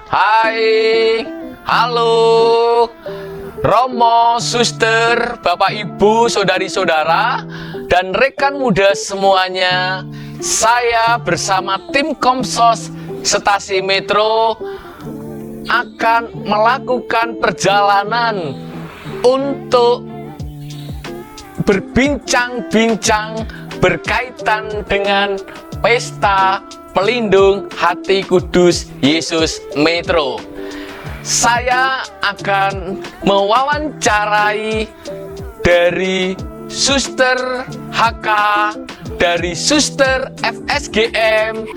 Hai, halo, Romo, suster, Bapak Ibu, saudari-saudara, dan rekan muda semuanya. Saya bersama tim Komsos Stasi Metro akan melakukan perjalanan untuk berbincang-bincang berkaitan dengan Pesta Pelindung Hati Kudus Yesus Metro. Saya akan mewawancarai dari Suster HK, dari Suster FSGM,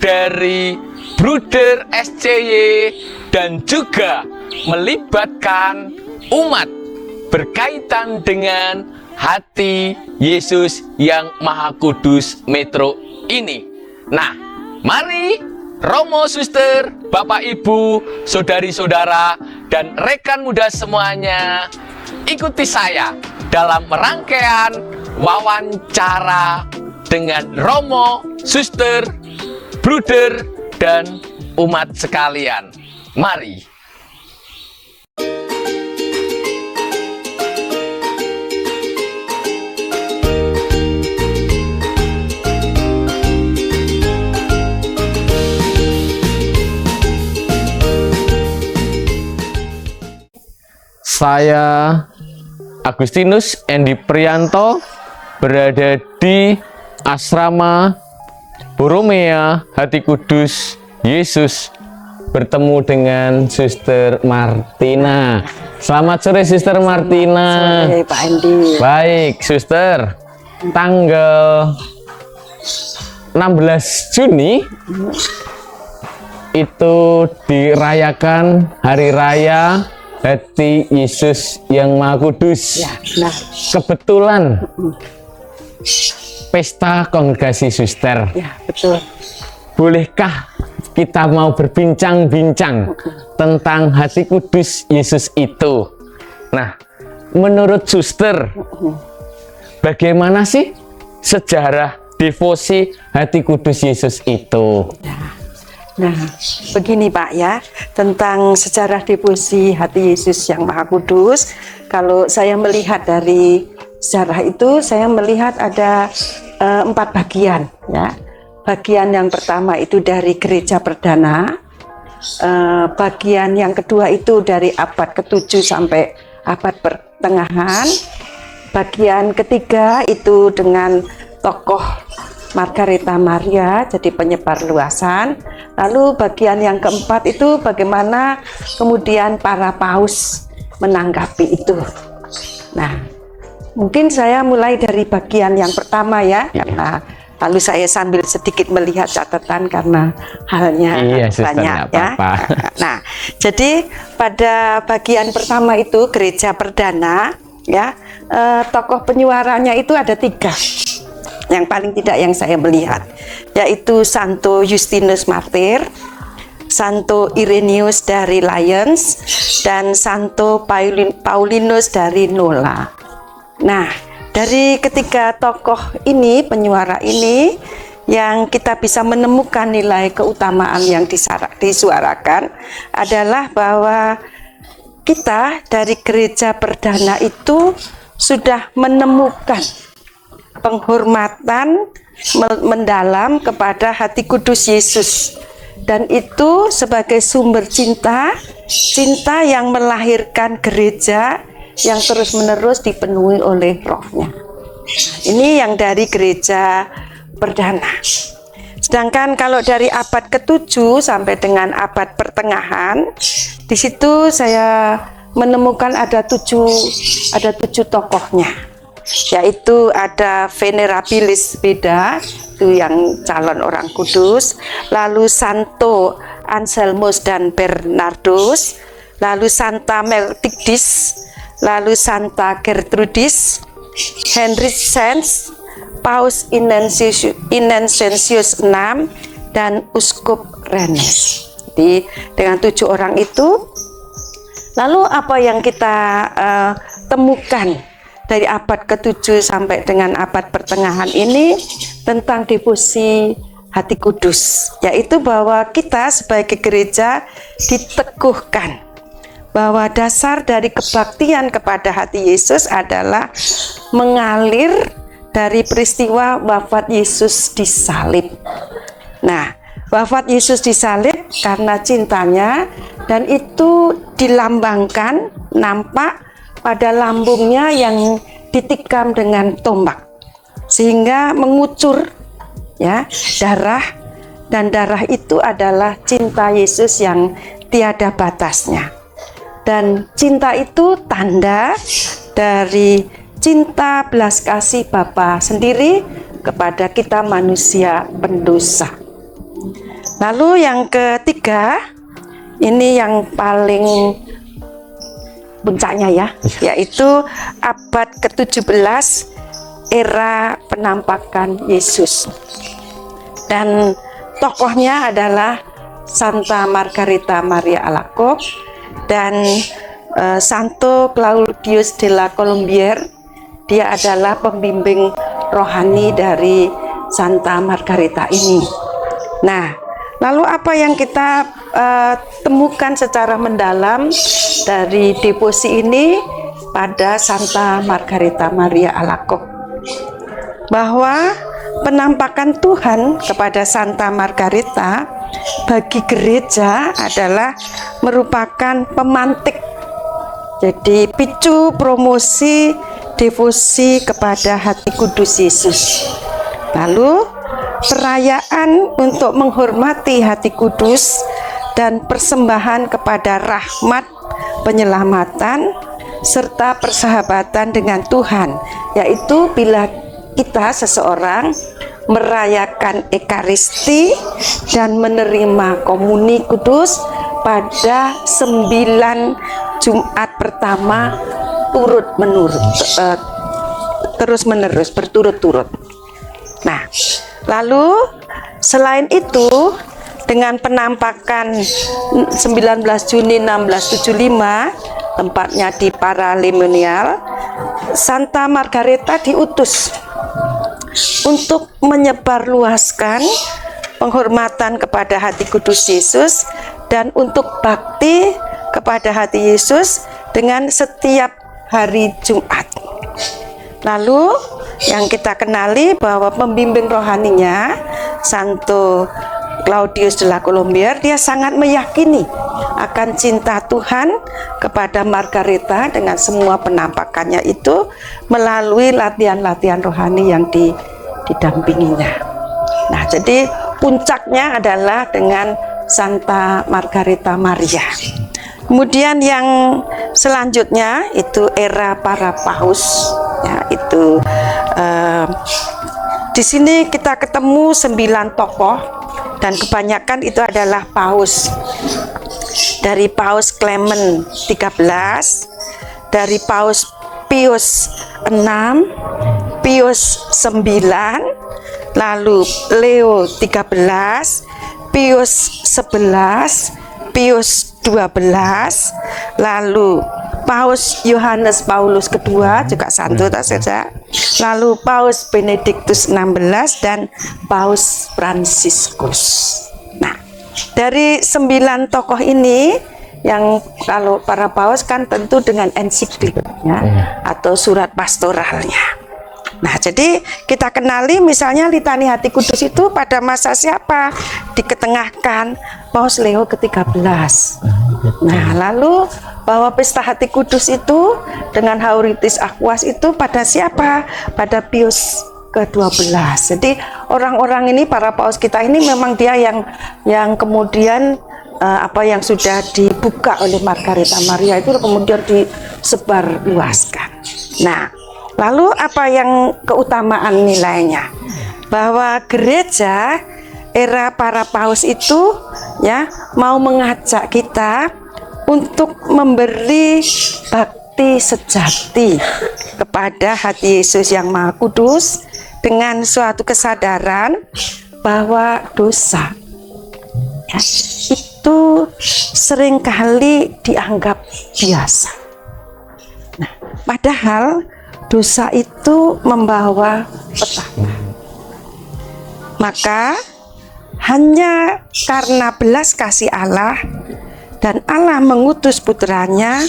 dari Bruder SCY, dan juga melibatkan umat berkaitan dengan hati Yesus yang Maha Kudus Metro ini. Nah, mari Romo, suster, Bapak Ibu, saudari-saudara, dan rekan muda semuanya, ikuti saya dalam rangkaian wawancara dengan Romo, suster, bruder, dan umat sekalian. Mari. Saya Agustinus Endi Prianto berada di Asrama Boromea Hati Kudus Yesus, bertemu dengan Suster Martina. Selamat sore, Suster Martina. Selamat sore, Pak Endi. Baik, Suster. Tanggal 16 Juni itu dirayakan Hari Raya Hati Yesus yang Maha Kudus. Ya, nah. Kebetulan Pesta Kongregasi Suster. Ya, betul. Bolehkah kita mau berbincang-bincang tentang hati kudus Yesus itu? Nah, menurut Suster, bagaimana sih sejarah devosi hati kudus Yesus itu? Nah, begini Pak ya, tentang sejarah devosi hati Yesus yang Maha Kudus. Kalau saya melihat dari sejarah itu, saya melihat ada 4 bagian ya. Bagian yang pertama itu dari gereja perdana, bagian yang kedua itu dari abad ke-7 sampai abad pertengahan, bagian ketiga itu dengan tokoh Margareta Maria jadi penyebar luasan, lalu bagian yang keempat itu bagaimana kemudian para paus menanggapi itu. Nah, mungkin saya mulai dari bagian yang pertama ya, karena lalu saya sambil sedikit melihat catatan karena halnya banyak ya. Nah, jadi pada bagian pertama itu gereja perdana ya, tokoh penyuaranya itu ada 3. Yang paling tidak yang saya melihat, yaitu Santo Justinus Martir, Santo Irenaeus dari Lyons, dan Santo Paulinus dari Nola. Nah, dari ketiga tokoh ini, penyuara ini, yang kita bisa menemukan nilai keutamaan yang disuarakan adalah bahwa kita dari gereja perdana itu sudah menemukan penghormatan mendalam kepada hati kudus Yesus, dan itu sebagai sumber cinta yang melahirkan gereja yang terus-menerus dipenuhi oleh rohnya. Ini yang dari gereja perdana. Sedangkan kalau dari abad ke-7 sampai dengan abad pertengahan, di situ saya menemukan ada 7 tokohnya, yaitu ada Venerabilis Beda, itu yang calon orang kudus, lalu Santo Anselmus dan Bernardus, lalu Santa Melkigdis, lalu Santa Gertrudis, Henry Sens, Paus Innocentius VI, dan Uskup Rennes. Jadi dengan 7 orang itu, lalu apa yang kita temukan dari abad ke-7 sampai dengan abad pertengahan ini tentang devosi hati kudus, yaitu bahwa kita sebagai gereja diteguhkan bahwa dasar dari kebaktian kepada hati Yesus adalah mengalir dari peristiwa wafat Yesus di salib. Nah, wafat Yesus di salib karena cintanya, dan itu dilambangkan, nampak pada lambungnya yang ditikam dengan tombak, sehingga mengucur ya darah, dan darah itu adalah cinta Yesus yang tiada batasnya. Dan cinta itu tanda dari cinta belas kasih Bapa sendiri kepada kita manusia pendosa. Lalu yang ketiga, ini yang paling puncaknya ya, yaitu abad ke-17, era penampakan Yesus. Dan tokohnya adalah Santa Margarita Maria Alacoque dan Santo Claudius de la Colombière. Dia adalah pembimbing rohani dari Santa Margarita ini. Nah, lalu apa yang kita temukan secara mendalam dari devosi ini pada Santa Margarita Maria Alacoque? Bahwa penampakan Tuhan kepada Santa Margarita bagi gereja adalah merupakan pemantik, jadi picu promosi devosi kepada hati kudus Yesus. Lalu perayaan untuk menghormati hati kudus dan persembahan kepada rahmat, penyelamatan, serta persahabatan dengan Tuhan, yaitu bila kita seseorang merayakan Ekaristi dan menerima komuni kudus pada 9 Jumat pertama terus menerus berturut-turut. Nah, lalu selain itu dengan penampakan 19 Juni 1675, tempatnya di Paralimonial, Santa Margarita diutus untuk menyebarluaskan penghormatan kepada hati kudus Yesus dan untuk bakti kepada hati Yesus dengan setiap hari Jumat. Lalu yang kita kenali bahwa pembimbing rohaninya Santo Claudius de la Colombière, dia sangat meyakini akan cinta Tuhan kepada Margarita dengan semua penampakannya itu melalui latihan-latihan rohani yang didampinginya. Nah, jadi puncaknya adalah dengan Santa Margarita Maria. Kemudian yang selanjutnya itu era para paus, ya, itu di sini kita ketemu 9 tokoh dan kebanyakan itu adalah paus. Dari Paus Clement 13, dari Paus Pius 6, Pius 9, lalu Leo 13, Pius 11, Pius 12, lalu Paus Yohanes Paulus kedua juga santo tak saja, lalu Paus Benediktus 16 dan Paus Fransiskus. Nah, dari 9 tokoh ini, yang kalau para paus kan tentu dengan ensiklik ya, atau surat pastoralnya. Nah, jadi kita kenali misalnya litani hati kudus itu pada masa siapa? Diketengahkan Paus Leo ke-13. Nah, lalu bahwa pesta hati kudus itu dengan Hauritis Aquas itu pada siapa? Pada Pius ke-12. Jadi orang-orang ini, para paus kita ini memang dia yang kemudian apa yang sudah dibuka oleh Margarita Maria itu kemudian disebar luaskan. Nah, lalu apa yang keutamaan nilainya? Bahwa gereja era para paus itu ya mau mengajak kita untuk memberi bakti sejati kepada hati Yesus yang Maha Kudus dengan suatu kesadaran bahwa dosa ya, itu seringkali dianggap biasa. Nah, padahal dosa itu membawa petaka. Maka hanya karena belas kasih Allah dan Allah mengutus putranya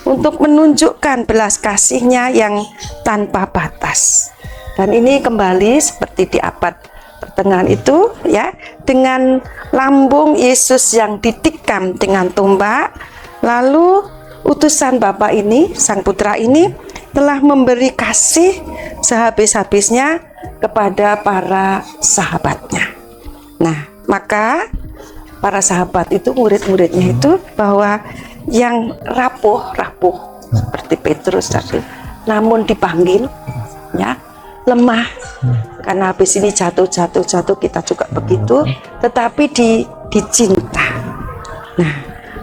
untuk menunjukkan belas kasih-Nya yang tanpa batas. Dan ini kembali seperti di abad pertengahan itu ya, dengan lambung Yesus yang ditikam dengan tombak, lalu utusan Bapa ini, Sang Putra ini telah memberi kasih sehabis-habisnya kepada para sahabatnya. Nah, maka para sahabat itu, murid-muridnya itu, bahwa yang rapuh seperti Petrus tadi, namun dipanggil ya, lemah karena habis ini jatuh kita juga begitu, tetapi dicinta. Nah,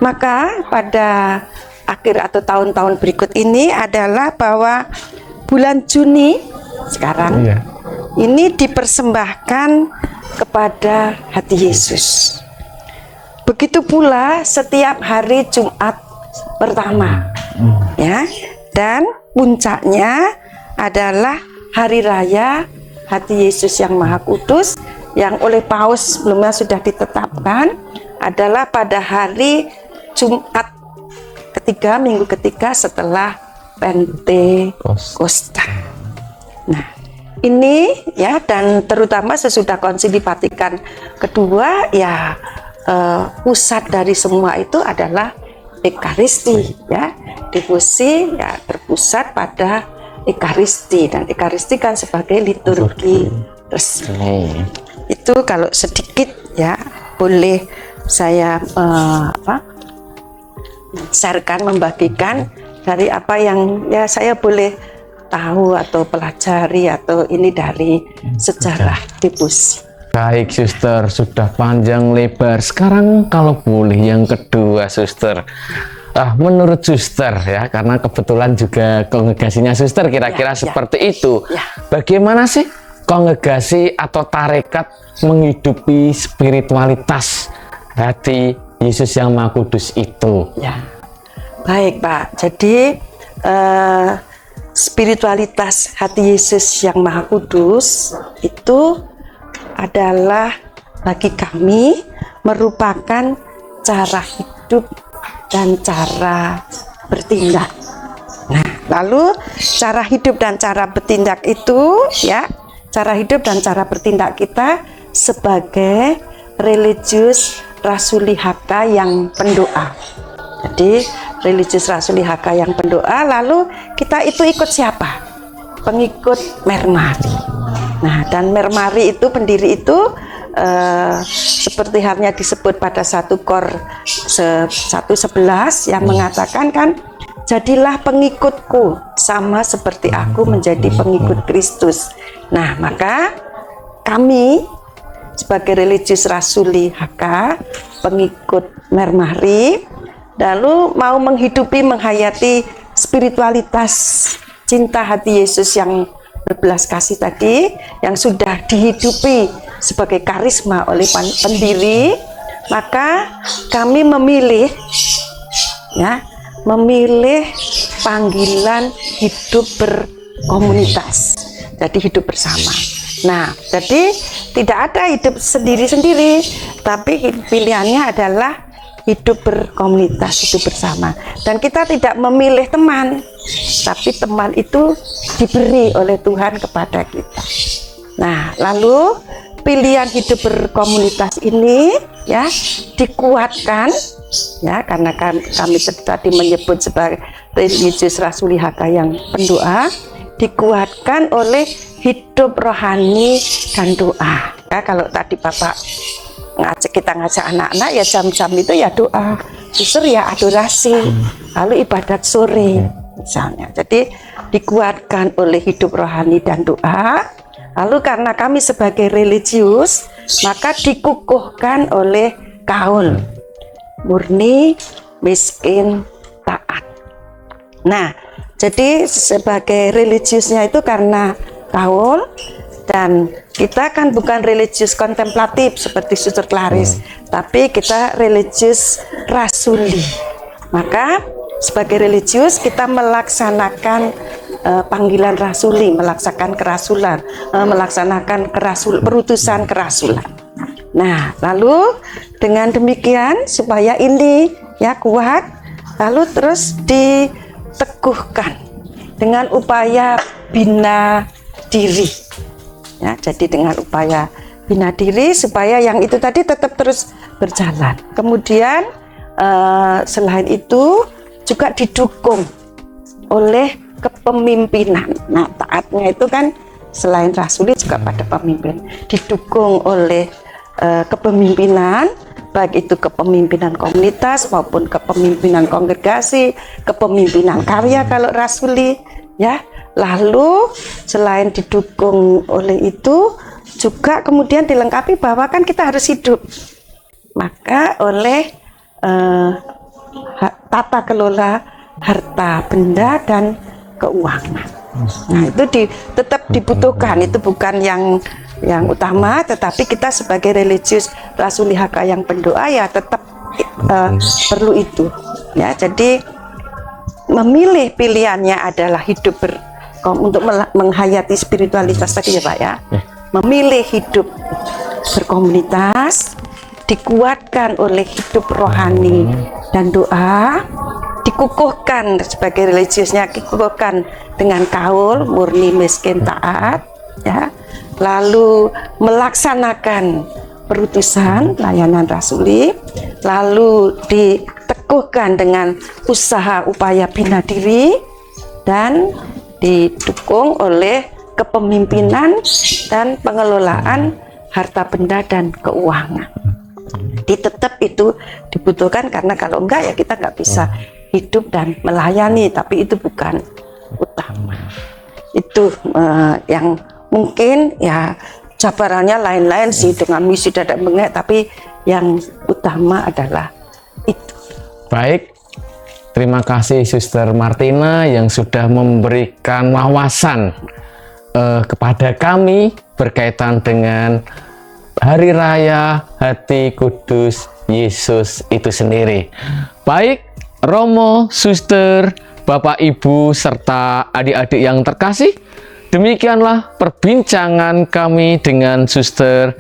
maka pada akhir atau tahun-tahun berikut ini adalah bahwa bulan Juni sekarang ini dipersembahkan kepada hati Yesus. Begitu pula setiap hari Jumat pertama, ya, dan puncaknya adalah hari raya hati Yesus yang Maha Kudus yang oleh Paus sebelumnya sudah ditetapkan adalah pada hari Jumat ketiga, minggu ketiga setelah Pentakosta. Nah, ini ya, dan terutama sesudah Konsili Vatikan kedua ya, pusat dari semua itu adalah Ekaristi ya, difusi ya, terpusat pada Ekaristi, dan Ekaristi kan sebagai liturgi resmi. Itu kalau sedikit ya boleh saya sharekan, membagikan dari apa yang ya saya boleh tahu atau pelajari atau ini dari sejarah difusi. Baik Suster, sudah panjang lebar. Sekarang kalau boleh yang kedua Suster, menurut Suster ya, karena kebetulan juga kongregasinya Suster kira-kira seperti itu. Bagaimana sih kongregasi atau tarekat menghidupi spiritualitas hati Yesus yang Maha Kudus itu? Ya, baik Pak. Jadi spiritualitas hati Yesus yang Maha Kudus itu adalah bagi kami merupakan cara hidup dan cara bertindak. Nah, lalu cara hidup dan cara bertindak itu ya, cara hidup dan cara bertindak kita sebagai religius rasuli haka yang pendoa. Jadi religius rasuli haka yang pendoa, lalu kita itu ikut siapa? Pengikut Mermari. Nah, dan Mermari itu, pendiri itu seperti halnya disebut pada 1 Kor 1:11 yang mengatakan kan, jadilah pengikutku sama seperti aku menjadi pengikut Kristus. Nah, maka kami sebagai religius rasuli haka, pengikut Mermari, lalu mau menghidupi, menghayati spiritualitas cinta hati Yesus yang berbelas kasih tadi, yang sudah dihidupi sebagai karisma oleh pendiri, maka kami memilih ya, memilih panggilan hidup berkomunitas, jadi hidup bersama. Nah, jadi tidak ada hidup sendiri-sendiri, tapi pilihannya adalah hidup berkomunitas, hidup bersama. Dan kita tidak memilih teman, tapi teman itu diberi oleh Tuhan kepada kita. Nah, lalu pilihan hidup berkomunitas ini ya dikuatkan ya, karena kami tadi menyebut sebagai religius rasuli haka yang pendoa, dikuatkan oleh hidup rohani dan doa. Ya, kalau tadi Bapak kita ngajak anak-anak ya jam-jam itu ya doa, justru ya adorasi, lalu ibadat sore misalnya. Jadi dikuatkan oleh hidup rohani dan doa. Lalu karena kami sebagai religius, maka dikukuhkan oleh kaul murni, miskin, taat. Nah, jadi sebagai religiusnya itu karena kaul, dan kita kan bukan religius kontemplatif seperti Suster Claris, tapi kita religius rasuli. Maka sebagai religius kita melaksanakan panggilan rasuli, melaksanakan kerasulan, perutusan kerasulan. Nah, lalu dengan demikian supaya ini ya kuat, lalu terus diteguhkan dengan upaya bina diri. Ya, jadi dengan upaya bina diri supaya yang itu tadi tetap terus berjalan. Kemudian selain itu juga didukung oleh kepemimpinan. Nah, taatnya itu kan selain rasuli juga pada pemimpin, didukung oleh kepemimpinan, baik itu kepemimpinan komunitas maupun kepemimpinan kongregasi, kepemimpinan karya kalau rasuli, ya. Lalu selain didukung oleh itu juga kemudian dilengkapi bahwa kan kita harus hidup, maka oleh tata kelola harta benda dan keuangan. Nah, itu tetap dibutuhkan, itu bukan yang utama, tetapi kita sebagai religius rasuli HK yang pendoa ya tetap perlu itu. Ya, jadi memilih pilihannya adalah hidup untuk menghayati spiritualitas tadi ya Pak ya. Memilih hidup berkomunitas, dikuatkan oleh hidup rohani dan doa, dikukuhkan sebagai religiusnya, dikukuhkan dengan kaul murni miskin taat, ya. Lalu melaksanakan perutusan layanan rasuli, lalu diteguhkan dengan usaha upaya bina diri dan didukung oleh kepemimpinan dan pengelolaan harta benda dan keuangan. Jadi tetap itu dibutuhkan, karena kalau enggak ya kita nggak bisa hidup dan melayani, tapi itu bukan utama. Itu yang mungkin ya jabarannya lain-lain sih dengan misi dadak bengek, tapi yang utama adalah itu. Baik, terima kasih Suster Martina yang sudah memberikan wawasan kepada kami berkaitan dengan Hari Raya Hati Kudus Yesus itu sendiri. Baik, Romo, Suster, Bapak, Ibu, serta adik-adik yang terkasih, demikianlah perbincangan kami dengan Suster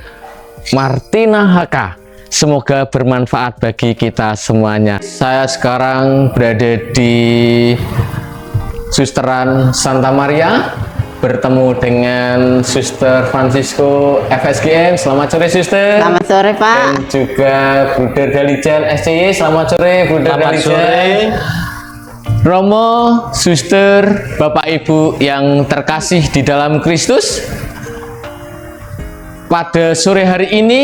Martina HK. Semoga bermanfaat bagi kita semuanya. Saya sekarang berada di Susteran Santa Maria, bertemu dengan Suster Francisco FSGM. Selamat sore Suster. Selamat sore Pak. Dan juga Bruder Dalijan SCY. Selamat sore Bruder Dalijan. Romo, Suster, Bapak Ibu yang terkasih di dalam Kristus, pada sore hari ini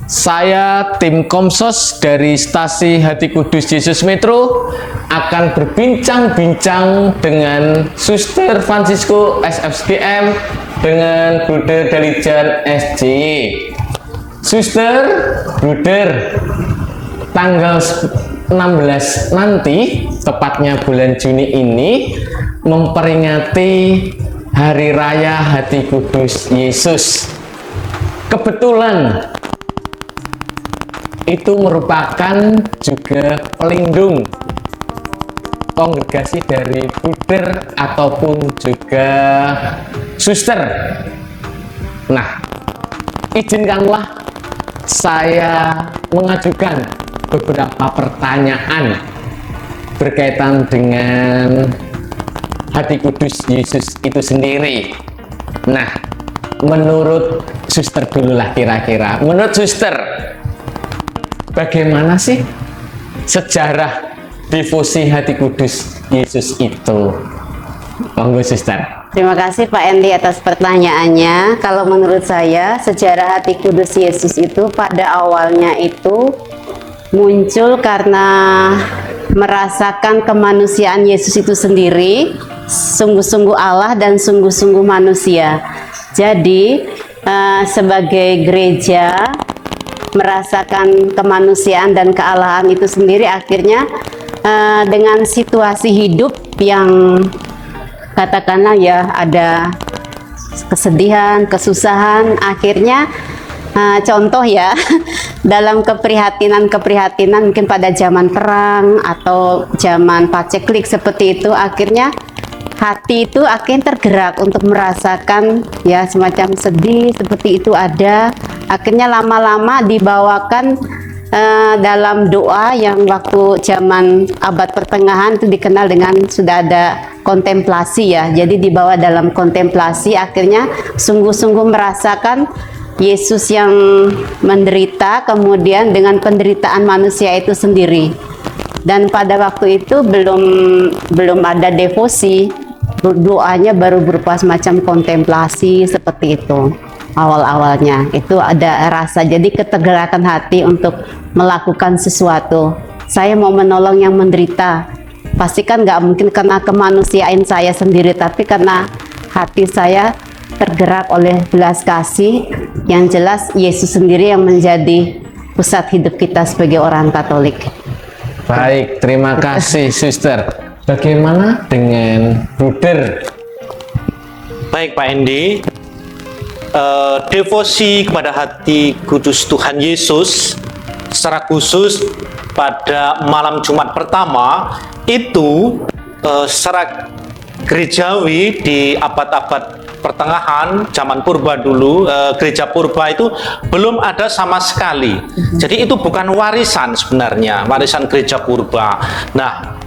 saya tim Komsos dari Stasi Hati Kudus Yesus Metro akan berbincang-bincang dengan Suster Francisco SFGM dengan Bruder Dalijan SCY. Suster, Bruder, tanggal 16 nanti, tepatnya bulan Juni ini, memperingati Hari Raya Hati Kudus Yesus. Kebetulan itu merupakan juga pelindung kongregasi dari Bruder ataupun juga Suster. Nah, izinkanlah saya mengajukan beberapa pertanyaan berkaitan dengan Hati Kudus Yesus itu sendiri. Nah, menurut Suster dulu lah kira-kira. Menurut Suster, bagaimana sih sejarah devosi Hati Kudus Yesus itu? Monggo Suster. Terima kasih Pak Endi atas pertanyaannya. Kalau menurut saya, sejarah Hati Kudus Yesus itu pada awalnya itu muncul karena merasakan kemanusiaan Yesus itu sendiri, sungguh-sungguh Allah dan sungguh-sungguh manusia. Jadi sebagai gereja merasakan kemanusiaan dan kealahan itu sendiri, akhirnya dengan situasi hidup yang katakanlah ya ada kesedihan, kesusahan, akhirnya contoh ya dalam keprihatinan mungkin pada zaman perang atau zaman paceklik seperti itu, akhirnya hati itu akhirnya tergerak untuk merasakan ya semacam sedih seperti itu ada. Akhirnya lama-lama dibawakan dalam doa yang waktu zaman abad pertengahan itu dikenal dengan sudah ada kontemplasi ya. Jadi dibawa dalam kontemplasi, akhirnya sungguh-sungguh merasakan Yesus yang menderita, kemudian dengan penderitaan manusia itu sendiri. Dan pada waktu itu belum ada devosi, doanya baru berupa semacam kontemplasi seperti itu. Awal-awalnya itu ada rasa, jadi ketergerakan hati untuk melakukan sesuatu. Saya mau menolong yang menderita, pasti kan nggak mungkin karena kemanusiaan saya sendiri, tapi karena hati saya tergerak oleh belas kasih. Yang jelas Yesus sendiri yang menjadi pusat hidup kita sebagai orang Katolik. Baik, terima kasih Suster. Bagaimana dengan Bruder? Baik Pak Endi, devosi kepada hati kudus Tuhan Yesus secara khusus pada malam Jumat pertama itu secara gerejawi di abad-abad pertengahan zaman purba dulu, gereja purba itu belum ada sama sekali. Jadi itu bukan warisan sebenarnya, warisan gereja purba. Nah,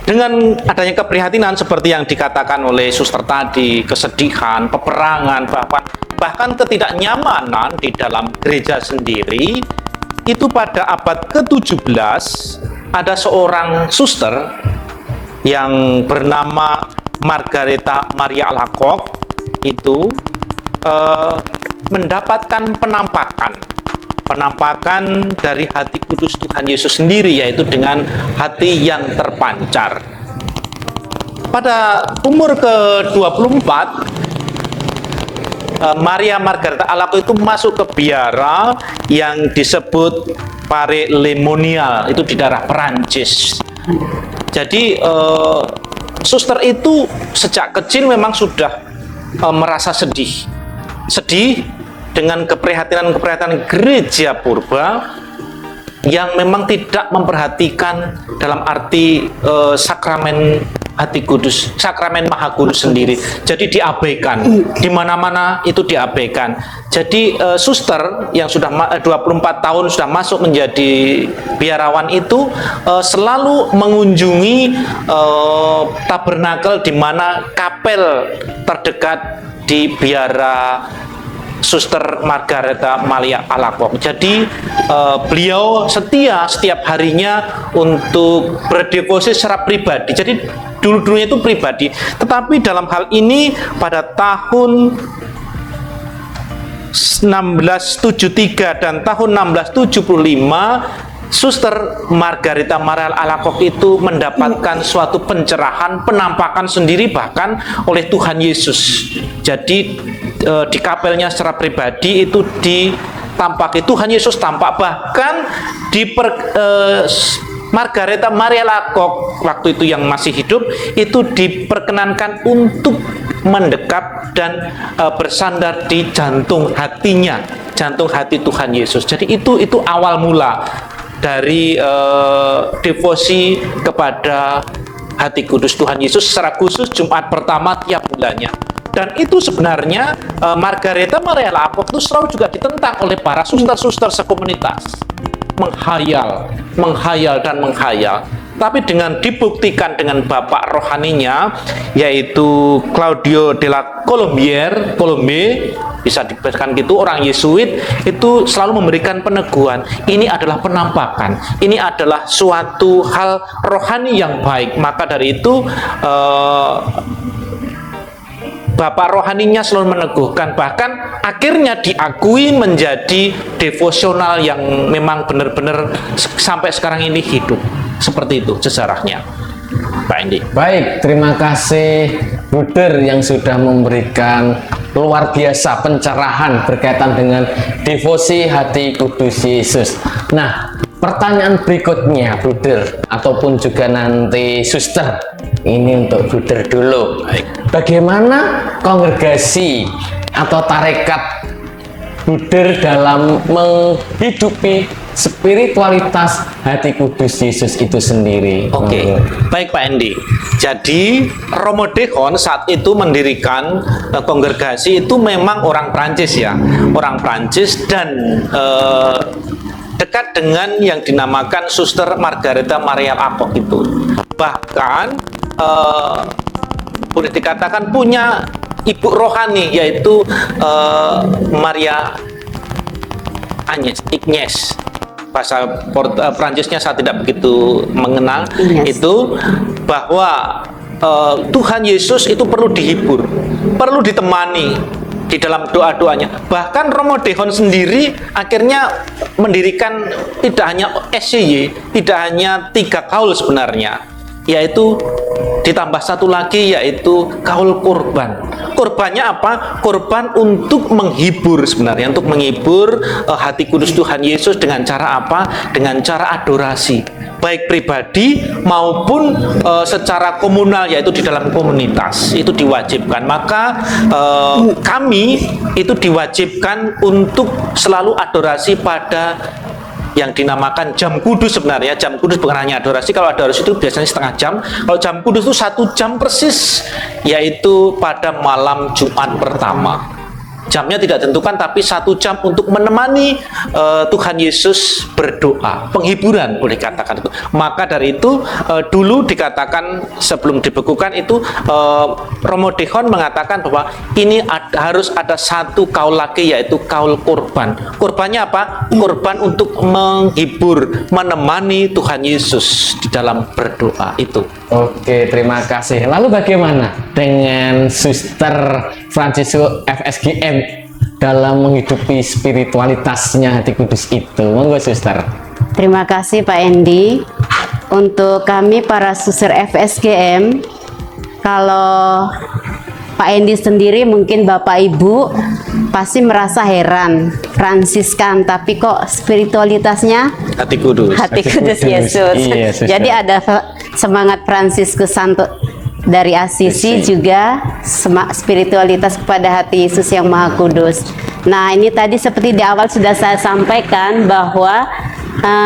dengan adanya keprihatinan seperti yang dikatakan oleh Suster tadi, kesedihan, peperangan, bahkan ketidaknyamanan di dalam gereja sendiri, itu pada abad ke-17 ada seorang suster yang bernama Margaretha Maria Alacoque itu mendapatkan penampakan dari hati kudus Tuhan Yesus sendiri, yaitu dengan hati yang terpancar. Pada umur ke-24, Maria Margaretha Alacoque itu masuk ke biara yang disebut Pare Lemonial, itu di daerah Perancis. Jadi suster itu sejak kecil memang sudah merasa sedih dengan keprihatinan gereja purba yang memang tidak memperhatikan dalam arti sakramen hati kudus, sakramen maha kudus sendiri. Jadi diabaikan, di mana-mana itu diabaikan. Jadi suster yang sudah 24 tahun sudah masuk menjadi biarawan itu selalu mengunjungi tabernakel, di mana kapel terdekat di biara Suster Margaretha Maria Alacoque. Jadi beliau setia setiap harinya untuk berdevosi secara pribadi. Jadi dulu-dulunya itu pribadi. Tetapi dalam hal ini pada tahun 1673 dan tahun 1675 Suster Margaretha Maria Alacoque itu mendapatkan suatu pencerahan, penampakan sendiri bahkan oleh Tuhan Yesus. Jadi di kapelnya secara pribadi itu ditampaki Tuhan Yesus, tampak bahkan Margaretha Maria Alacoque waktu itu yang masih hidup itu diperkenankan untuk mendekap dan bersandar di jantung hatinya, jantung hati Tuhan Yesus. Jadi itu awal mula dari devosi kepada hati kudus Tuhan Yesus secara khusus Jumat pertama tiap bulannya. Dan itu sebenarnya Margaretha Maria Alacoque itu selalu juga ditentang oleh para suster-suster sekomunitas, menghayal dan menghayal. Tapi dengan dibuktikan dengan bapak rohaninya, yaitu Claudio della Colombe, bisa dikatakan gitu, orang Yesuit, itu selalu memberikan peneguhan. Ini adalah penampakan, ini adalah suatu hal rohani yang baik. Maka dari itu bapak rohaninya selalu meneguhkan, bahkan akhirnya diakui menjadi devosional yang memang benar-benar sampai sekarang ini hidup. Seperti itu sejarahnya, Pak Endi. Baik, terima kasih Bruder yang sudah memberikan luar biasa pencerahan berkaitan dengan devosi hati kudus Yesus. Nah, pertanyaan berikutnya Bruder, ataupun juga nanti Suster, ini untuk Bruder dulu. Bagaimana kongregasi atau tarekat Bruder dalam menghidupi spiritualitas hati kudus Yesus itu sendiri. Oke, baik Pak Endi. Jadi Romo Dehon saat itu mendirikan kongregasi itu memang orang Prancis ya, orang Prancis dan dekat dengan yang dinamakan Suster Margareta Maria Alacoque itu. Bahkan boleh dikatakan punya ibu rohani yaitu Maria Agnes. Bahasa Prancisnya saya tidak begitu mengenal. Itu bahwa Tuhan Yesus itu perlu dihibur, perlu ditemani di dalam doa-doanya. Bahkan Romo Dehon sendiri akhirnya mendirikan tidak hanya SCY, tidak hanya 3 kaul sebenarnya, yaitu ditambah satu lagi yaitu kaul kurban. Kurbannya apa? Kurban untuk menghibur sebenarnya, untuk menghibur hati kudus Tuhan Yesus dengan cara apa? Dengan cara adorasi, baik pribadi maupun secara komunal, yaitu di dalam komunitas itu diwajibkan. Maka kami itu diwajibkan untuk selalu adorasi pada yang dinamakan jam kudus. Sebenarnya jam kudus bukan hanya adorasi. Kalau adorasi itu biasanya setengah jam, kalau jam kudus itu 1 jam persis, yaitu pada malam Jumat pertama. Jamnya tidak ditentukan, tapi 1 jam untuk menemani Tuhan Yesus berdoa, penghiburan boleh katakan itu. Maka dari itu dulu dikatakan sebelum dibekukan itu Romo Dehon mengatakan bahwa ini harus ada 1 kaul lagi, yaitu kaul kurban. Kurbannya apa? Kurban untuk menghibur, menemani Tuhan Yesus di dalam berdoa itu. Oke, terima kasih. Lalu bagaimana dengan Suster Francisco FSGM dalam menghidupi spiritualitasnya hati kudus itu? Monggo Suster. Terima kasih Pak Endi. Untuk kami para suster FSGM, kalau Pak Endi sendiri mungkin Bapak Ibu pasti merasa heran, Fransiskan tapi kok spiritualitasnya Hati kudus. hati kudus Yesus. Iya, Suster. Jadi ada semangat Fransiskus Santo dari Asisi juga spiritualitas kepada hati Yesus yang Maha Kudus. Nah, ini tadi seperti di awal sudah saya sampaikan bahwa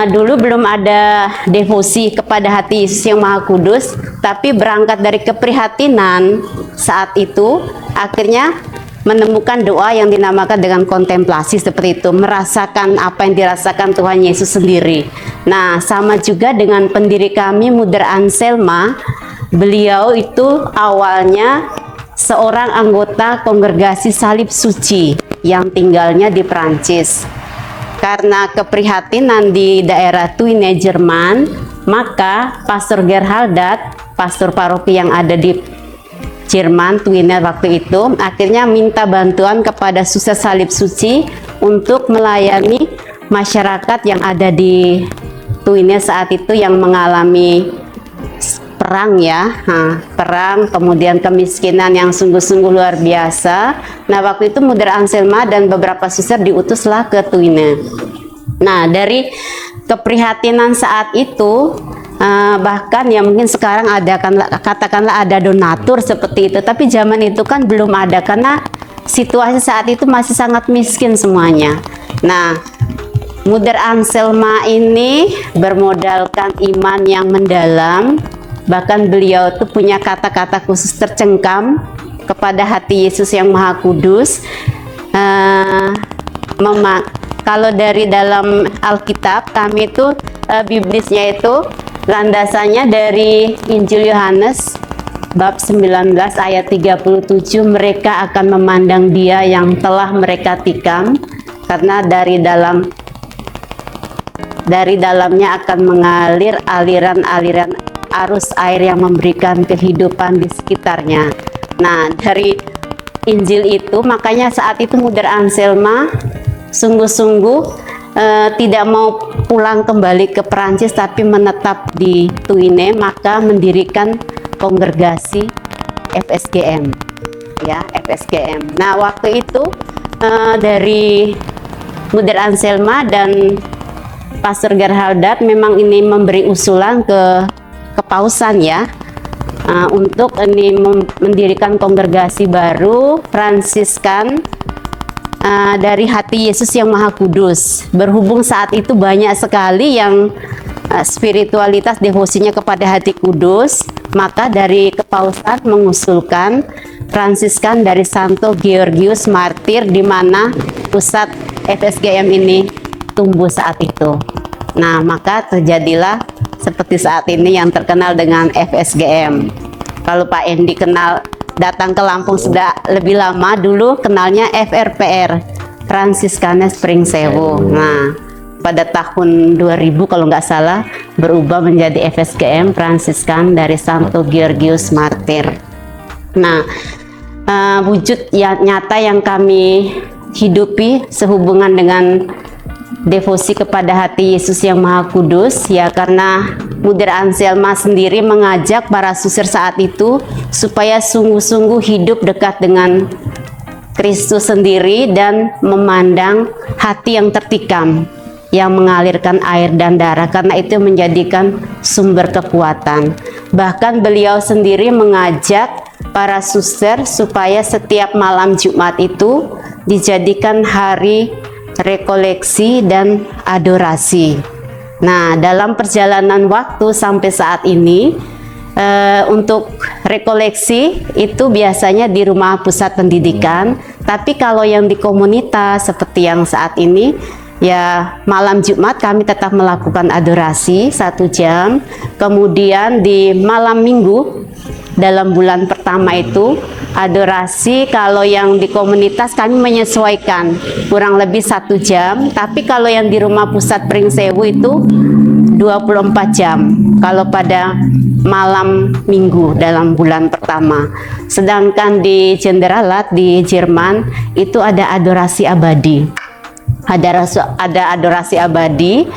dulu belum ada devosi kepada hati Yesus yang Maha Kudus, tapi berangkat dari keprihatinan saat itu akhirnya menemukan doa yang dinamakan dengan kontemplasi seperti itu, merasakan apa yang dirasakan Tuhan Yesus sendiri. Nah, sama juga dengan pendiri kami Mother Anselma. Beliau itu awalnya seorang anggota kongregasi Salib Suci yang tinggalnya di Prancis. Karena keprihatinan di daerah Thuine, Jerman, maka Pastor Gerhaldat, pastor paroki yang ada di Jerman, Thuine waktu itu, akhirnya minta bantuan kepada Suster Salib Suci untuk melayani masyarakat yang ada di Thuine saat itu yang mengalami perang ya, perang, kemudian kemiskinan yang sungguh-sungguh luar biasa. Nah, waktu itu Mother Anselma dan beberapa suster diutuslah ke Thuine. Nah, dari keprihatinan saat itu, bahkan ya mungkin sekarang ada katakanlah ada donatur seperti itu, tapi zaman itu kan belum ada karena situasi saat itu masih sangat miskin semuanya. Nah, Mother Anselma ini bermodalkan iman yang mendalam. Bahkan beliau tuh punya kata-kata khusus tercengkam kepada hati Yesus yang Maha Kudus. Kalau dari dalam Alkitab kami itu biblisnya itu landasannya dari Injil Yohanes bab 19 ayat 37, mereka akan memandang Dia yang telah mereka tikam, karena dari dalamnya akan mengalir aliran-aliran arus air yang memberikan kehidupan di sekitarnya. Nah, dari Injil itu makanya saat itu Mother Anselma sungguh-sungguh tidak mau pulang kembali ke Perancis tapi menetap di Thuine, maka mendirikan kongregasi FSGM ya, FSGM. Nah, waktu itu dari Mother Anselma dan Pastor Gerhaldat memang ini memberi usulan ke kepausan ya, untuk ini mendirikan kongregasi baru Fransiskan dari hati Yesus yang Maha Kudus. Berhubung saat itu banyak sekali yang spiritualitas devosinya kepada hati kudus, maka dari Kepausan mengusulkan Fransiskan dari Santo Georgius Martir, di mana pusat FSGM ini tumbuh saat itu. Nah, maka terjadilah seperti saat ini yang terkenal dengan FSGM. Kalau Pak Endi kenal, datang ke Lampung sudah lebih lama, dulu kenalnya FRPR, Fransiskanes Pringsewu. Nah, pada tahun 2000 kalau nggak salah berubah menjadi FSGM Fransiskan dari Santo Georgius Martir. Nah, wujud nyata yang kami hidupi sehubungan dengan devosi kepada hati Yesus yang Maha Kudus, ya karena Muder Anselma sendiri mengajak para suster saat itu supaya sungguh-sungguh hidup dekat dengan Kristus sendiri dan memandang hati yang tertikam, yang mengalirkan air dan darah, karena itu menjadikan sumber kekuatan. Bahkan beliau sendiri mengajak para suster supaya setiap malam Jumat itu dijadikan hari rekoleksi dan adorasi. Nah, dalam perjalanan waktu sampai saat ini, untuk rekoleksi itu biasanya di rumah pusat pendidikan, tapi kalau yang di komunitas seperti yang saat ini, ya malam Jumat kami tetap melakukan adorasi 1 jam. Kemudian di malam Minggu dalam bulan pertama itu adorasi, kalau yang di komunitas kami menyesuaikan kurang lebih 1 jam, tapi kalau yang di rumah pusat Pringsewu itu 24 jam kalau pada malam Minggu dalam bulan pertama. Sedangkan di Jenderalat di Jerman itu ada adorasi abadi. Ada adorasi abadi.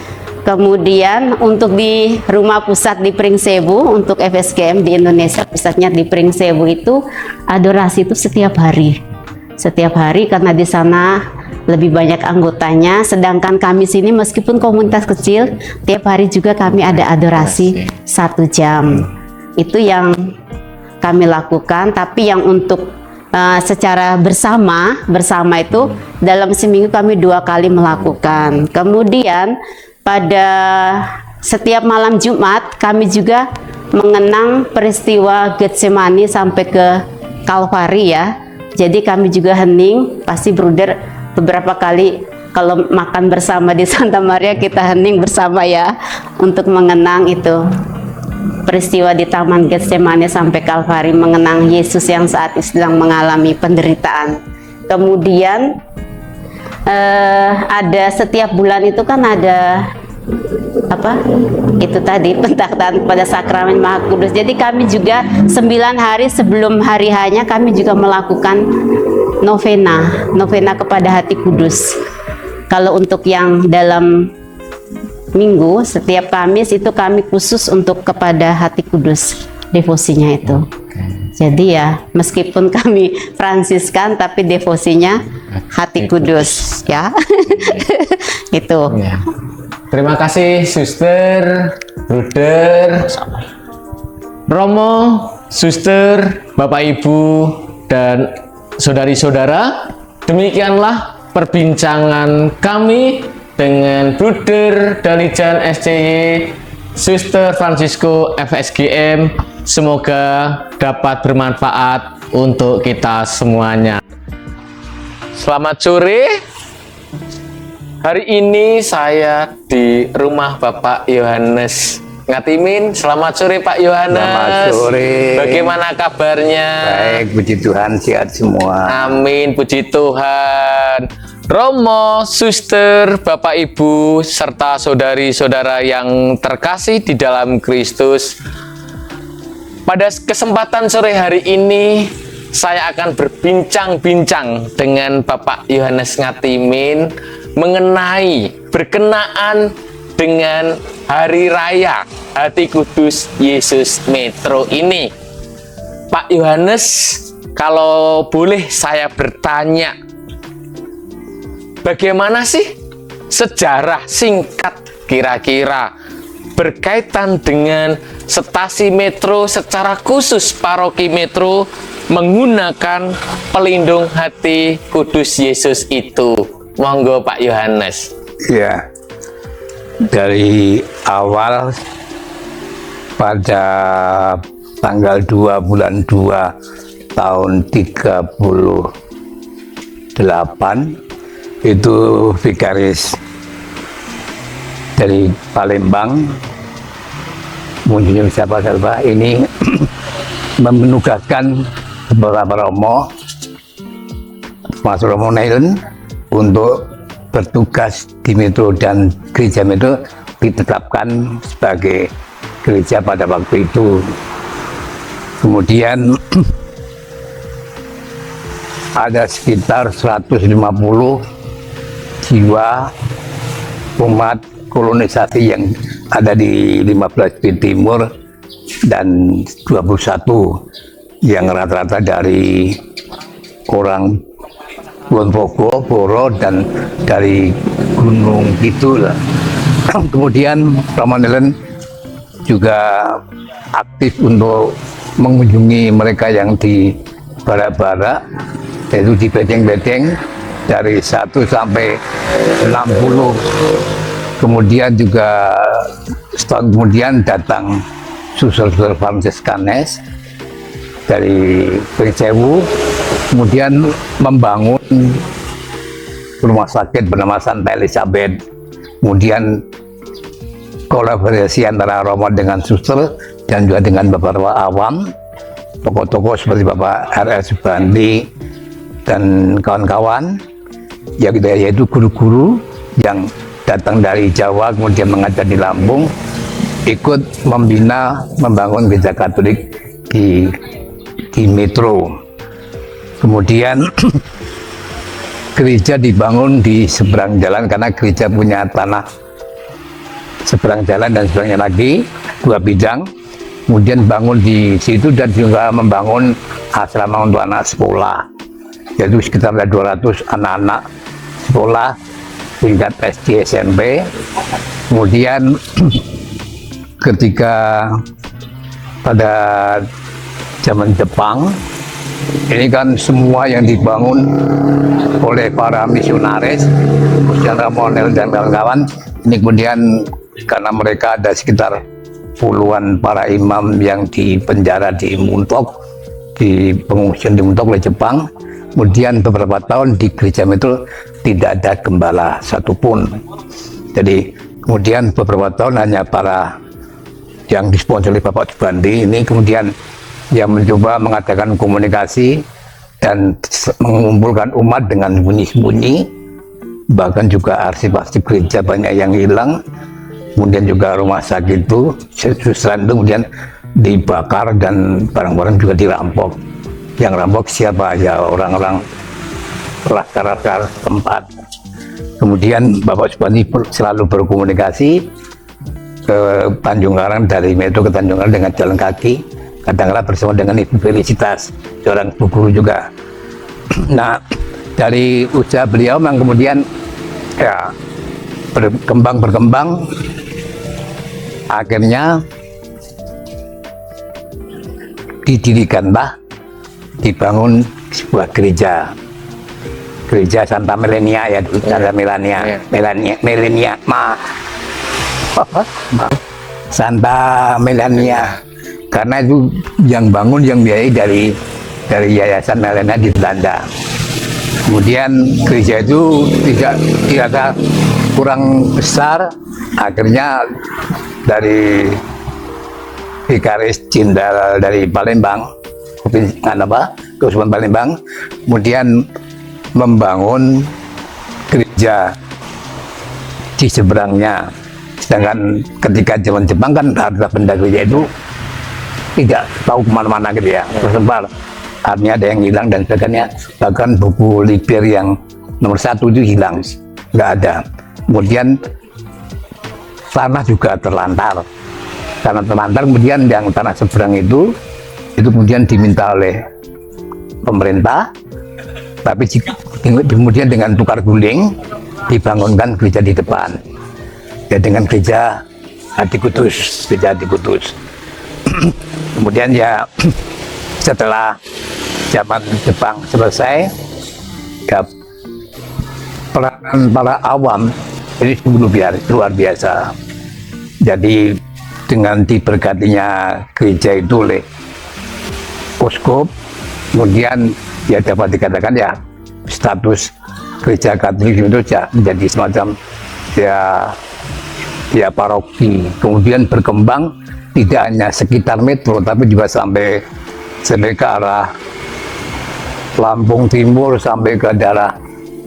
Kemudian untuk di rumah pusat di Pringsewu, untuk FSGM di Indonesia pusatnya di Pringsewu itu adorasi itu setiap hari. Setiap hari karena di sana lebih banyak anggotanya, sedangkan kami sini meskipun komunitas kecil, tiap hari juga kami ada adorasi 1 jam. Itu yang kami lakukan, tapi yang untuk secara bersama itu dalam seminggu kami 2 kali melakukan. Kemudian pada setiap malam Jumat kami juga mengenang peristiwa Getsemani sampai ke Kalvari ya. Jadi kami juga hening, pasti Bruder beberapa kali kalau makan bersama di Santa Maria kita hening bersama ya, untuk mengenang itu peristiwa di Taman Getsemani sampai Kalvari, mengenang Yesus yang saat itu sedang mengalami penderitaan. Kemudian ada setiap bulan itu kan ada apa itu tadi pentakhtan pada sakramen Maha Kudus. Jadi kami juga 9 hari sebelum hari hanya kami juga melakukan novena kepada hati kudus. Kalau untuk yang dalam minggu setiap Kamis itu kami khusus untuk kepada hati kudus devosinya itu. Jadi ya meskipun kami Fransiskan tapi devosinya hati kudus ya. Itu. Ya. Terima kasih Suster, Bruder, Romo, Suster, Bapak Ibu dan saudari-saudara. Demikianlah perbincangan kami dengan Bruder Dalijan SCY Suster Francisco FSGM. Semoga dapat bermanfaat untuk kita semuanya. Selamat sore. Hari ini saya di rumah Bapak Yohanes Ngatimin. Selamat sore Pak Yohanes. Selamat sore. Bagaimana kabarnya? Baik, puji Tuhan, sehat semua. Amin, puji Tuhan. Romo, Suster, Bapak Ibu, serta saudari-saudara yang terkasih di dalam Kristus. Pada kesempatan sore hari ini, saya akan berbincang-bincang dengan Bapak Yohanes Ngatimin mengenai berkenaan dengan Hari Raya Hati Kudus Yesus Metro ini. Pak Yohanes, kalau boleh saya bertanya, bagaimana sih sejarah singkat kira-kira berkaitan dengan stasi metro, secara khusus paroki metro menggunakan pelindung hati kudus Yesus itu? Monggo Pak Yohanes. Ya, dari awal pada tanggal 2 bulan 2 tahun 38 itu vikaris dari Palembang munculnya siapa ini menugaskan beberapa romo Mas Romo Nailen untuk bertugas di Metro dan gereja Metro ditetapkan sebagai gereja pada waktu itu. Kemudian ada sekitar 150 jiwa umat kolonisasi yang ada di 15 di timur dan 21 yang rata-rata dari orang Wonosobo, Boro, dan dari Gunung Kidul. Kemudian Romo Nailen juga aktif untuk mengunjungi mereka yang di barak-barak, yaitu di bedeng-bedeng dari 1 sampai 60. Kemudian juga setahun kemudian datang suster-suster Fransiskanes dari Pringsewu, kemudian membangun rumah sakit bernama Santa Elizabeth. Kemudian kolaborasi antara Romo dengan suster dan juga dengan beberapa awam, tokoh-tokoh seperti Bapak R.S. Subandi dan kawan-kawan, yaitu guru-guru yang datang dari Jawa kemudian mengajar di Lampung, ikut membina, membangun gereja Katolik di Metro. Kemudian gereja dibangun di seberang jalan karena gereja punya tanah seberang jalan dan seberangnya lagi 2 bidang. Kemudian bangun di situ dan juga membangun asrama untuk anak sekolah, yaitu sekitar 200 anak-anak sekolah tingkat SD SMP. Kemudian ketika pada zaman Jepang ini kan semua yang dibangun oleh para misionaris, kemudian Romo Nailen dan kawan-kawan ini kemudian karena mereka ada sekitar puluhan para imam yang dipenjara di Muntok, di pengungsian di Muntok oleh Jepang. Kemudian beberapa tahun di gereja Metro tidak ada gembala satupun. Jadi kemudian beberapa tahun hanya para yang disponsori Bapak Subandi ini kemudian yang mencoba mengadakan komunikasi dan mengumpulkan umat dengan bunyi-bunyi. Bahkan juga arsip-arsip gereja banyak yang hilang. Kemudian juga rumah sakit itu susteran itu kemudian dibakar dan barang-barang juga dirampok. Yang rampok siapa? Ya orang-orang laskar-laskar tempat. Kemudian Bapak Subandi selalu berkomunikasi ke Tanjung Karang, dari Metro ke Tanjung Karang dengan jalan kaki, kadang-kadang bersama dengan Ibu Felicitas, seorang ibu guru juga. Nah, dari usaha beliau yang kemudian ya berkembang, akhirnya didirikanlah, dibangun sebuah gereja Santa Melania, ya Santa Melania, Santa Melania, karena itu yang bangun, yang biayai dari Yayasan Melania di Belanda. Kemudian gereja itu tidak dirasa kurang besar, akhirnya dari Vikaris Jenderal dari Palembang, Keuskupan Palembang, kemudian membangun gereja di seberangnya. Sedangkan ketika zaman Jepang kan harta benda gereja itu tidak tahu kemana-mana gitu ya, tersebar. Artinya ada yang hilang dan sebagainya. Bahkan buku Liber yang nomor 1 itu hilang, nggak ada. Kemudian tanah juga terlantar. Tanah terlantar, kemudian yang tanah seberang itu kemudian diminta oleh pemerintah, tapi kemudian dengan tukar guling dibangunkan gereja di depan. Ya dengan gereja Hati Kudus, gereja Hati Kudus. Kemudian ya setelah zaman Jepang selesai, ya peranan para awam ini luar biasa. Jadi dengan diberkatinya gereja itu oleh uskup, kemudian ya dapat dikatakan ya status gereja Katolik itu menjadi semacam ya paroki. Kemudian berkembang tidak hanya sekitar metro, tapi juga sampai ke arah Lampung Timur, sampai ke daerah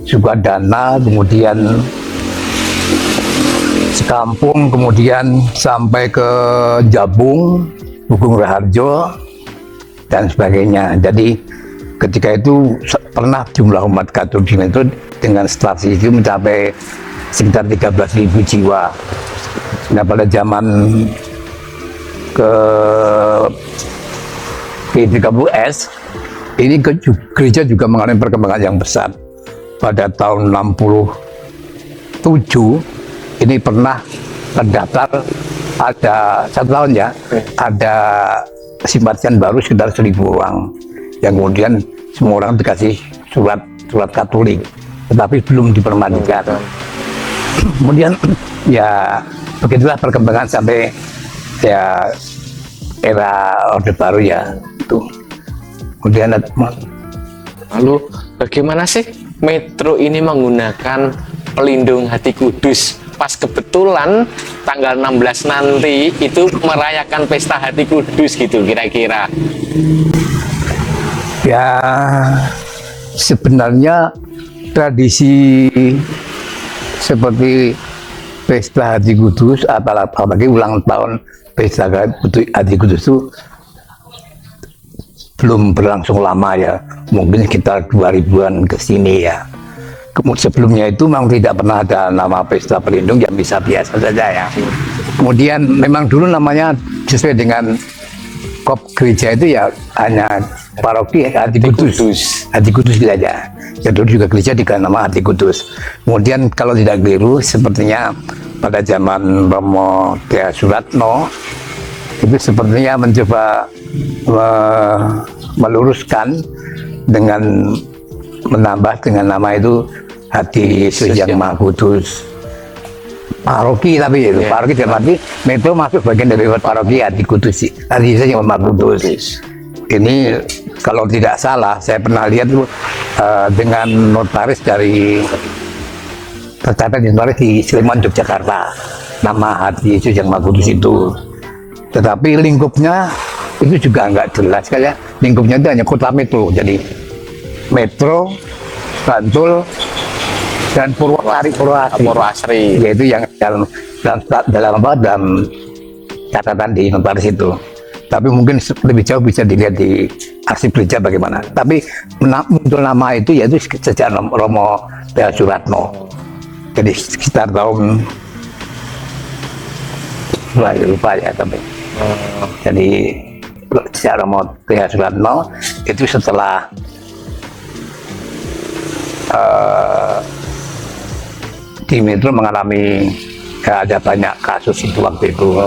Sukadana, kemudian Sekampung, kemudian sampai ke Jabung, Bugung Raharjo, dan sebagainya. Jadi ketika itu pernah jumlah umat Katolik itu dengan strategi itu mencapai sekitar 13.000 jiwa. Nah pada zaman ke G30S ini gereja juga mengalami perkembangan yang besar. Pada tahun 67 ini pernah terdaftar, ada 1 tahun ya, ada simpatisan baru sekitar 1.000 orang yang kemudian semua orang dikasih surat Katolik, tetapi belum dipermanenkan. Kemudian ya begitulah perkembangan sampai ya era Orde Baru ya itu. Kemudian Lalu bagaimana sih Metro ini menggunakan pelindung hati kudus? Pas kebetulan tanggal 16 nanti itu merayakan pesta hati kudus gitu kira-kira. ya sebenarnya tradisi seperti pesta hati kudus, apalagi ulang tahun pesta hati kudus itu belum berlangsung lama ya, mungkin sekitar 2000-an ke sini ya. Kemudian sebelumnya itu memang tidak pernah ada nama pesta pelindung, yang bisa biasa saja ya. Kemudian memang dulu namanya sesuai dengan kop gereja itu ya hanya paroki Hati Kudus. Hati Kudus saja. Ya dulu juga gereja dengan nama Hati Kudus. Kemudian kalau tidak keliru sepertinya pada zaman Romo Dea Suratno itu sepertinya mencoba meluruskan dengan menambah dengan nama itu Hati Yesus yang Maha Kudus. Paroki tapi itu paroki dalam arti Metro masuk bagian dari paroki Hati Kudus, Hati Yesus yang Maha Kudus. Ini kalau tidak salah saya pernah lihat itu dengan notaris dari tercatat di notaris di Sleman Yogyakarta, nama Hati Yesus yang Maha Kudus itu. Tetapi lingkupnya itu juga nggak jelas, kayak lingkupnya itu hanya kota Metro, jadi Metro, Bantul, dan Purwoasri, yaitu yang dalam catatan di notaris itu. Tapi mungkin lebih jauh bisa dilihat di arsip gereja bagaimana. Tapi muncul nama itu yaitu sejak Romo Dea Suratno. Jadi sekitar tahun lupa ya tapi. Jadi sejak Romo Dea Suratno itu setelah di Metro mengalami ada banyak kasus itu waktu itu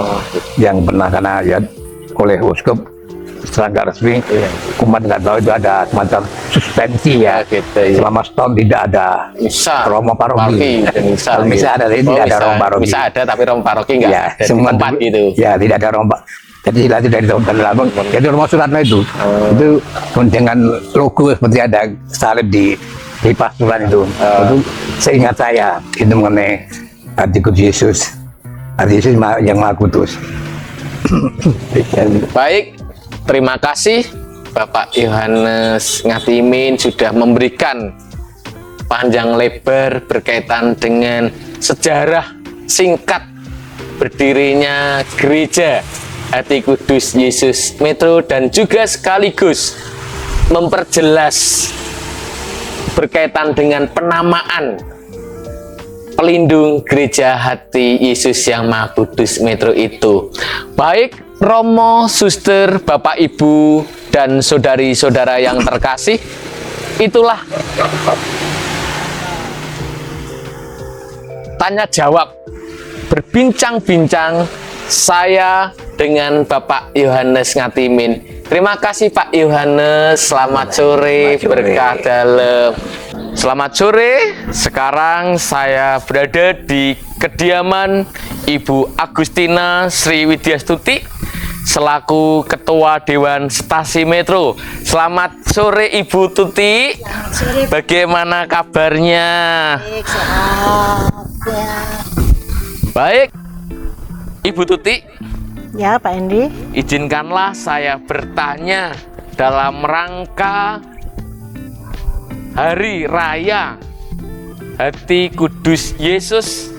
yang pernah kena ya oleh uskup secara nggak resmi. Umat nggak tahu itu ada semacam suspensi ya gitu, selama setahun tidak ada Romo Paroki. Bisa ada, tapi tidak ada Romo Paroki. Bisa ada tapi Romo Paroki nggak ada semua tempat gitu. Ya tidak ada Romo. Jadi dari tahun lalu jadi Romo Suratno itu dengan logo seperti ada salib di pasuran itu. Itu seingat saya itu mengenai Hati Kudus Yesus, Hati Yesus yang Maha Kudus. Baik, terima kasih Bapak Yohanes Ngatimin sudah memberikan panjang lebar berkaitan dengan sejarah singkat berdirinya Gereja Hati Kudus Yesus Metro dan juga sekaligus memperjelas berkaitan dengan penamaan pelindung Gereja Hati Yesus yang Maha Kudus Metro itu. Baik Romo, Suster, Bapak, Ibu, dan saudari-saudara yang terkasih, itulah tanya jawab berbincang-bincang saya dengan Bapak Yohanes Ngatimin Terima kasih Pak Yohanes. Selamat sore, berkah dalam. Selamat sore. Sekarang saya berada di kediaman Ibu Agustina Sri Widyastuti selaku Ketua Dewan Stasi Metro. Selamat sore Ibu Tuti. Bagaimana kabarnya? Baik, sehat ya. Baik. Ibu Tuti, Ya, Pak Endi. izinkanlah saya bertanya dalam rangka Hari Raya Hati Kudus Yesus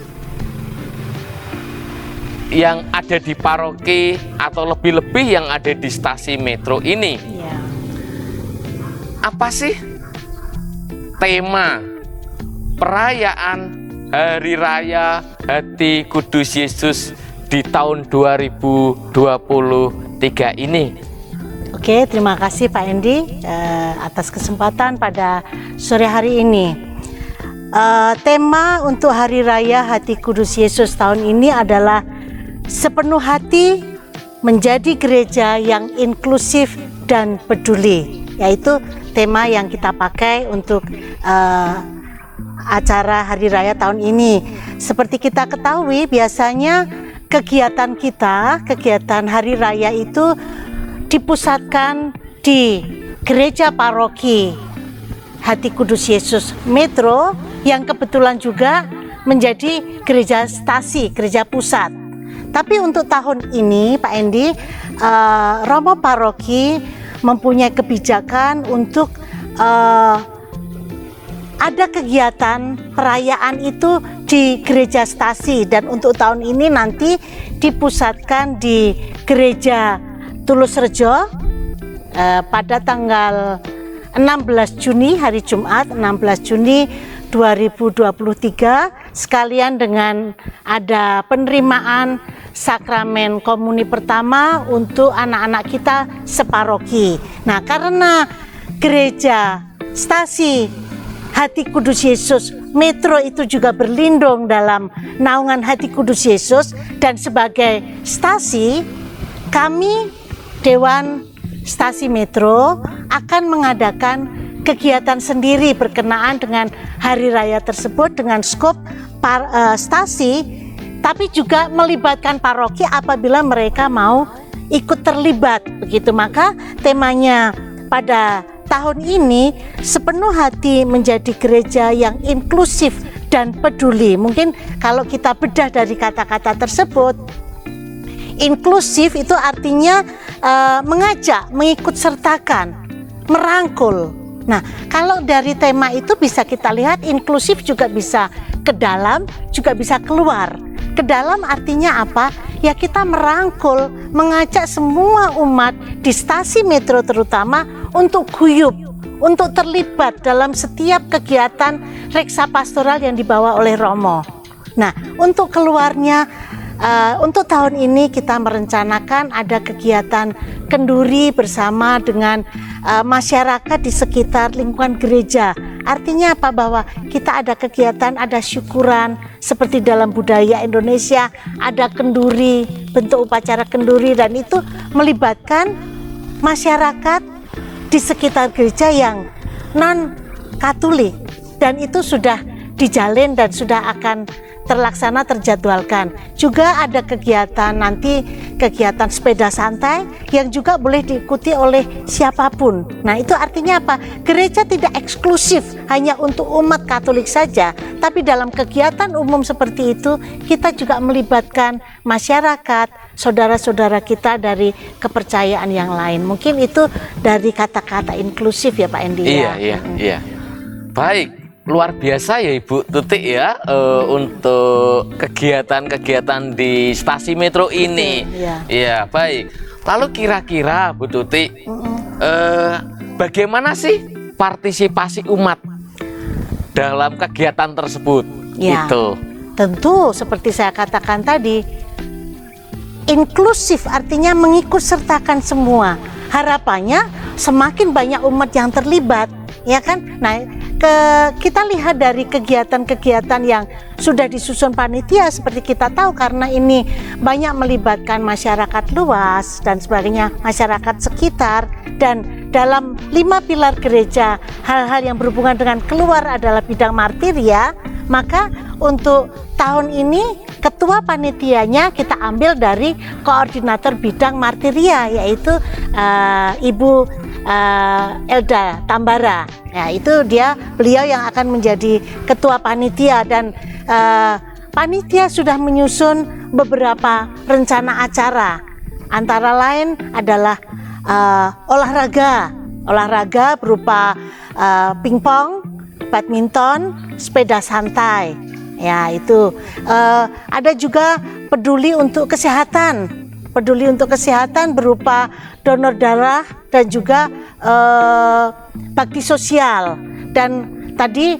yang ada di paroki atau lebih-lebih yang ada di stasi metro ini. Ya. Apa sih tema perayaan Hari Raya Hati Kudus Yesus di tahun 2023 ini? Oke, terima kasih Pak Endi atas kesempatan pada sore hari ini. Tema untuk Hari Raya Hati Kudus Yesus tahun ini adalah sepenuh hati menjadi gereja yang inklusif dan peduli, yaitu tema yang kita pakai untuk acara Hari Raya tahun ini. Seperti kita ketahui, biasanya kegiatan Hari Raya itu dipusatkan di gereja paroki Hati Kudus Yesus Metro yang kebetulan juga menjadi gereja stasi, gereja pusat. Tapi untuk tahun ini Pak Endi, Romo Paroki mempunyai kebijakan untuk ada kegiatan perayaan itu di gereja stasi, dan untuk tahun ini nanti dipusatkan di gereja Tulus Rejo pada tanggal 16 Juni, hari Jumat 16 Juni 2023, sekalian dengan ada penerimaan sakramen komuni pertama untuk anak-anak kita separoki. Nah, karena gereja stasi Hati Kudus Yesus Metro itu juga berlindung dalam naungan Hati Kudus Yesus, dan sebagai stasi, kami Dewan Stasi Metro akan mengadakan kegiatan sendiri berkenaan dengan hari raya tersebut dengan skop stasi, tapi juga melibatkan paroki apabila mereka mau ikut terlibat begitu. Maka temanya pada tahun ini sepenuh hati menjadi gereja yang inklusif dan peduli. Mungkin kalau kita bedah dari kata-kata tersebut, inklusif itu artinya mengajak, mengikut sertakan, merangkul. Nah, kalau dari tema itu bisa kita lihat inklusif juga bisa ke dalam, juga bisa keluar. Ke dalam artinya apa? Ya, kita merangkul, mengajak semua umat di stasi metro terutama untuk guyup, untuk terlibat dalam setiap kegiatan reksa pastoral yang dibawa oleh Romo. Nah, untuk keluarnya, untuk tahun ini kita merencanakan ada kegiatan kenduri bersama dengan masyarakat di sekitar lingkungan gereja. Artinya apa? Bahwa kita ada kegiatan, ada syukuran seperti dalam budaya Indonesia, ada kenduri, bentuk upacara kenduri, dan itu melibatkan masyarakat di sekitar gereja yang non Katolik, dan itu sudah dijalin dan sudah akan terlaksana, terjadwalkan. Juga ada kegiatan nanti, kegiatan sepeda santai yang juga boleh diikuti oleh siapapun. Nah, itu artinya apa? Gereja tidak eksklusif hanya untuk umat Katolik saja, tapi dalam kegiatan umum seperti itu kita juga melibatkan masyarakat, saudara-saudara kita dari kepercayaan yang lain. Mungkin itu dari kata-kata inklusif ya Pak Endi. Iya. Baik. Luar biasa ya Ibu Tuti ya, untuk kegiatan-kegiatan di stasi metro ini. Iya, baik. Lalu kira-kira Bu Tuti, bagaimana sih partisipasi umat dalam kegiatan tersebut? Ya, Gitu. tentu seperti saya katakan tadi, inklusif artinya mengikut sertakan semua. Harapannya semakin banyak umat yang terlibat, ya kan? Nah, kita lihat dari kegiatan-kegiatan yang sudah disusun panitia, seperti kita tahu karena ini banyak melibatkan masyarakat luas dan sebagainya, masyarakat sekitar, dan dalam 5 pilar gereja hal-hal yang berhubungan dengan keluar adalah bidang martiria. Maka untuk tahun ini ketua panitianya kita ambil dari koordinator bidang martiria, yaitu Ibu Elda Tambara. Ya, itu beliau yang akan menjadi ketua panitia, dan panitia sudah menyusun beberapa rencana acara. Antara lain adalah olahraga berupa pingpong, badminton, sepeda santai. Ya, itu ada juga peduli untuk kesehatan berupa donor darah dan juga bakti sosial. Dan tadi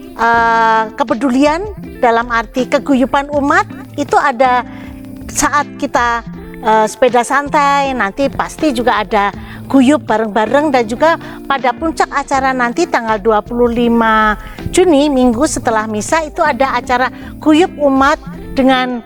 kepedulian dalam arti keguyupan umat itu ada saat kita sepeda santai, nanti pasti juga ada guyup bareng-bareng, dan juga pada puncak acara nanti tanggal 25 Juni, minggu setelah misa, itu ada acara guyup umat dengan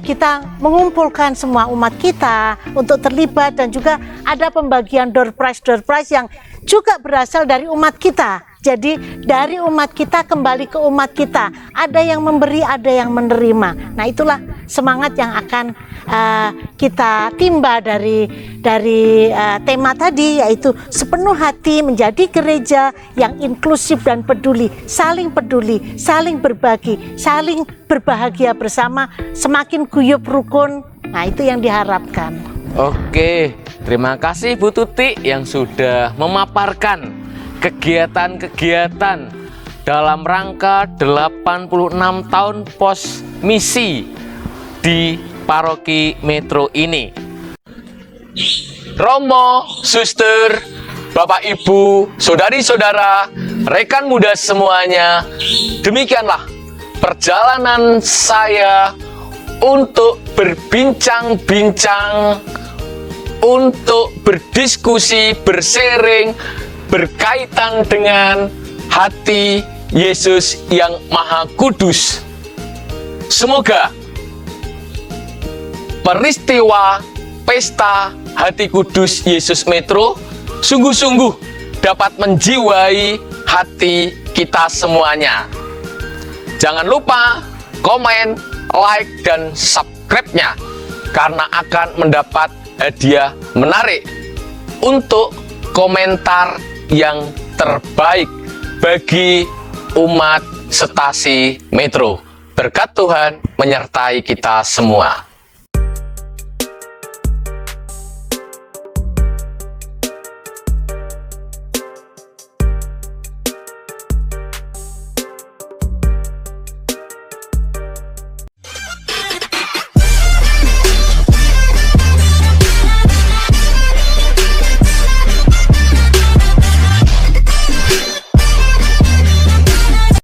kita mengumpulkan semua umat kita untuk terlibat, dan juga ada pembagian door prize yang juga berasal dari umat kita. Jadi dari umat kita kembali ke umat kita, ada yang memberi, ada yang menerima. Nah, itulah semangat yang akan kita timba dari tema tadi, yaitu sepenuh hati menjadi gereja yang inklusif dan peduli, saling berbagi, saling berbahagia bersama, semakin guyup rukun. Nah, itu yang diharapkan. Oke, terima kasih Bu Tuti yang sudah memaparkan kegiatan-kegiatan dalam rangka 86 tahun pos misi di Paroki Metro ini. Romo, suster, Bapak Ibu, saudari-saudara, rekan muda semuanya, demikianlah perjalanan saya untuk berbincang-bincang, untuk berdiskusi, bersharing berkaitan dengan hati Yesus yang Maha Kudus. Semoga peristiwa pesta hati kudus Yesus Metro sungguh-sungguh dapat menjiwai hati kita semuanya. Jangan lupa komen, like, dan subscribe-nya, karena akan mendapat hadiah menarik untuk komentar yang terbaik bagi umat Stasi Metro. Berkat Tuhan menyertai kita semua.